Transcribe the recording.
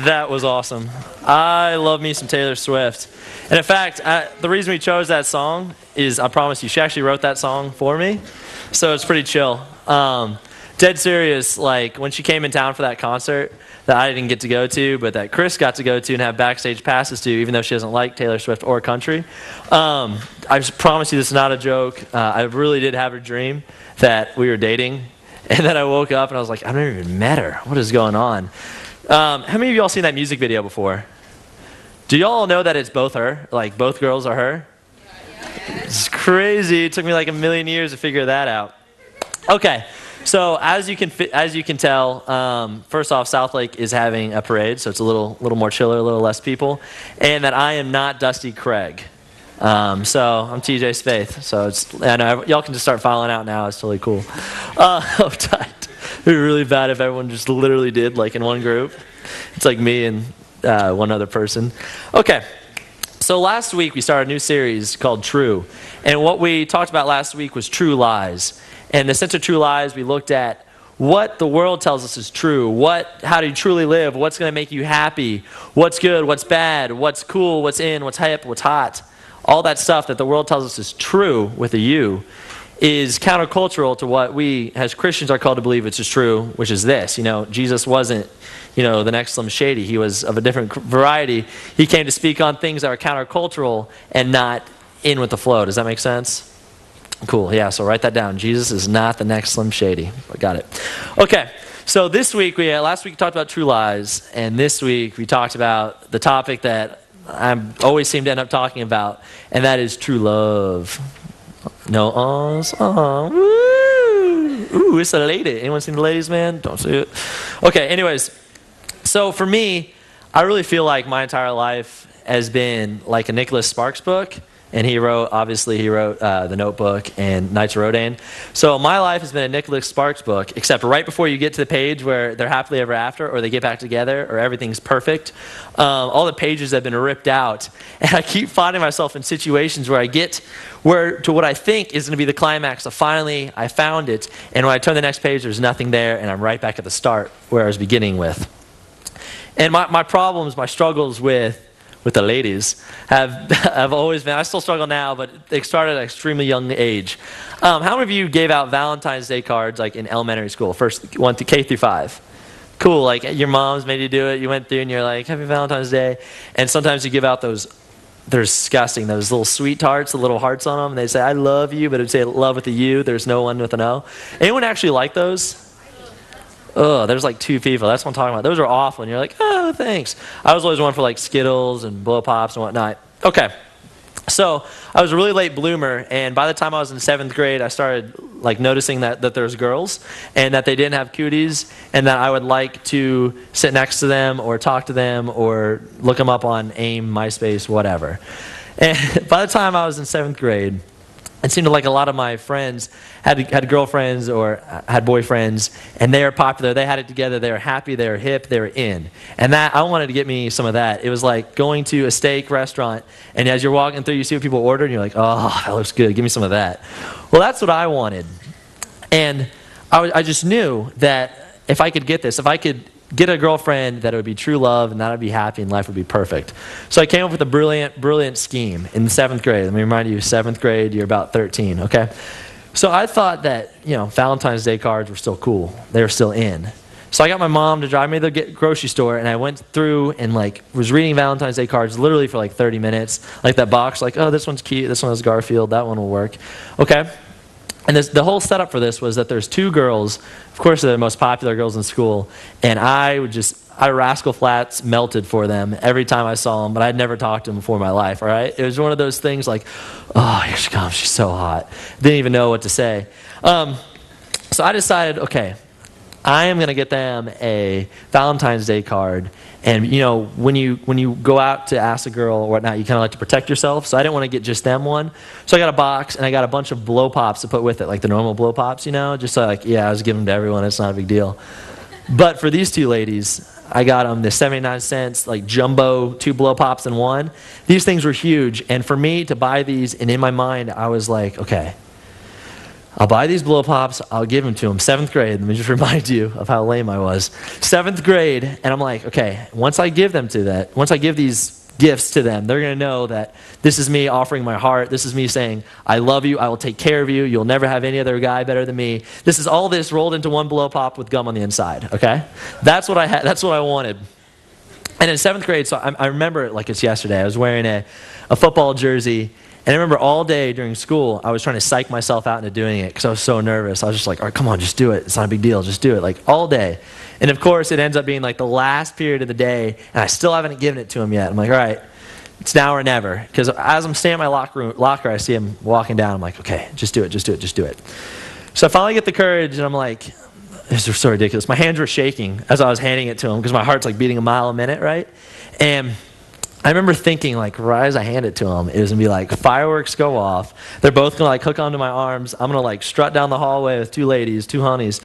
That was awesome. I love me some Taylor Swift. And in fact, the reason we chose that song is, I promise you, she actually wrote that song for me. So it's pretty chill. Dead serious, like when she came in town for that concert that I didn't get to go to, but that Chris got to go to and have backstage passes to, even though she doesn't like Taylor Swift or country. I just promise you this is not a joke. I really did have a dream that we were dating. And then I woke up and I was like, I've never even met her. What is going on? How many of y'all seen that music video before? Do y'all know that it's both her? Like both girls are her? It's crazy. It took me like a million years to figure that out. Okay, so as you can tell, first off, Southlake is having a parade, so it's a little more chiller, a little less people, and that I am not Dusty Craig. So I'm TJ Spaeth. So I know y'all can just start filing out now. It's totally cool. It would be really bad if everyone just literally did, like in one group. It's like me and one other person. Okay. So last week we started a new series called True. And what we talked about last week was true lies. And in the sense of true lies, we looked at what the world tells us is true. How do you truly live? What's going to make you happy? What's good? What's bad? What's cool? What's in? What's hip? What's hot? All that stuff that the world tells us is true with a U is countercultural to what we as Christians are called to believe which is true, which is this. Jesus wasn't, the next Slim Shady. He was of a different variety. He came to speak on things that are countercultural and not in with the flow. Does that make sense? Cool. Yeah, so write that down. Jesus is not the next Slim Shady. I got it. Okay. So last week we talked about true lies, and this week we talked about the topic that I always seem to end up talking about, and that is true love. No ahs. Oh, woo. Ooh, it's a lady. Anyone seen the ladies, man? Don't see it. Okay, anyways. So for me, I really feel like my entire life has been like a Nicholas Sparks book. And he wrote The Notebook and Knights of Rodan. So my life has been a Nicholas Sparks book, except right before you get to the page where they're happily ever after, or they get back together, or everything's perfect, all the pages have been ripped out. And I keep finding myself in situations where I get to what I think is going to be the climax of finally I found it, and when I turn the next page, there's nothing there, and I'm right back at the start where I was beginning with. And my problems, my struggles with the ladies have always been, I still struggle now, but they started at an extremely young age. How many of you gave out Valentine's Day cards like in elementary school, first one to K through 5? Cool, like your mom's made you do it, you went through and you're like, Happy Valentine's Day. And sometimes you give out they're disgusting, those little sweet tarts, the little hearts on them, and they say, I love you, but it would say love with a U, there's no one with an O. Anyone actually like those? Oh, there's like 2 people. That's what I'm talking about. Those are awful. And you're like, oh, thanks. I was always one for like Skittles and Blow Pops and whatnot. Okay. So I was a really late bloomer. And by the time I was in 7th grade, I started like noticing that there's girls and that they didn't have cooties and that I would like to sit next to them or talk to them or look them up on AIM, MySpace, whatever. And by the time I was in 7th grade, it seemed like a lot of my friends had girlfriends or had boyfriends, and they were popular. They had it together. They were happy. They were hip. They were in. And that I wanted to get me some of that. It was like going to a steak restaurant, and as you're walking through, you see what people order, and you're like, oh, that looks good. Give me some of that. Well, that's what I wanted. And I just knew that if I could get this, if I could get a girlfriend, that it would be true love, and that I'd be happy, and life would be perfect. So I came up with a brilliant scheme in 7th grade. Let me remind you, 7th grade, you're about 13, okay? So I thought that, Valentine's Day cards were still cool. They were still in. So I got my mom to drive me to the grocery store, and I went through and was reading Valentine's Day cards literally for 30 minutes. Like that box, oh, this one's cute, this one has Garfield, that one will work. Okay? And the whole setup for this was that there's 2 girls, of course they're the most popular girls in school, and I Rascal Flatts melted for them every time I saw them, but I'd never talked to them before in my life, all right? It was one of those things like, oh, here she comes, she's so hot. Didn't even know what to say. So I decided, okay, I am going to get them a Valentine's Day card. And, when you go out to ask a girl or whatnot, you kind of like to protect yourself. So I didn't want to get just them one. So I got a box, and I got a bunch of Blow Pops to put with it, like the normal Blow Pops, just so I was giving them to everyone. It's not a big deal. But for these 2 ladies, I got them the 79 cents, jumbo 2 Blow Pops in one. These things were huge. And for me to buy these, and in my mind, I was like, okay, I'll buy these blow pops, I'll give them to him. 7th grade, let me just remind you of how lame I was. 7th grade, and I'm like, okay, once I give these gifts to them, they're going to know that this is me offering my heart. This is me saying, I love you, I will take care of you, you'll never have any other guy better than me. This is all this rolled into one blow pop with gum on the inside, okay? That's what I had, that's what I wanted. And in 7th grade, so I remember it like it's yesterday, I was wearing a football jersey, and I remember all day during school, I was trying to psych myself out into doing it because I was so nervous. I was just like, all right, come on, just do it. It's not a big deal, just do it, like all day. And of course, it ends up being like the last period of the day, and I still haven't given it to him yet. I'm like, all right, it's now or never. Because as I'm standing in my locker, I see him walking down. I'm like, okay, just do it, just do it, just do it. So I finally get the courage, and I'm like, this is so ridiculous. My hands were shaking as I was handing it to him because my heart's like beating a mile a minute, right? And I remember thinking, like, right as I hand it to him, it was going to be like, fireworks go off. They're both going to, like, hook onto my arms. I'm going to, like, strut down the hallway with 2 ladies, 2 honeys.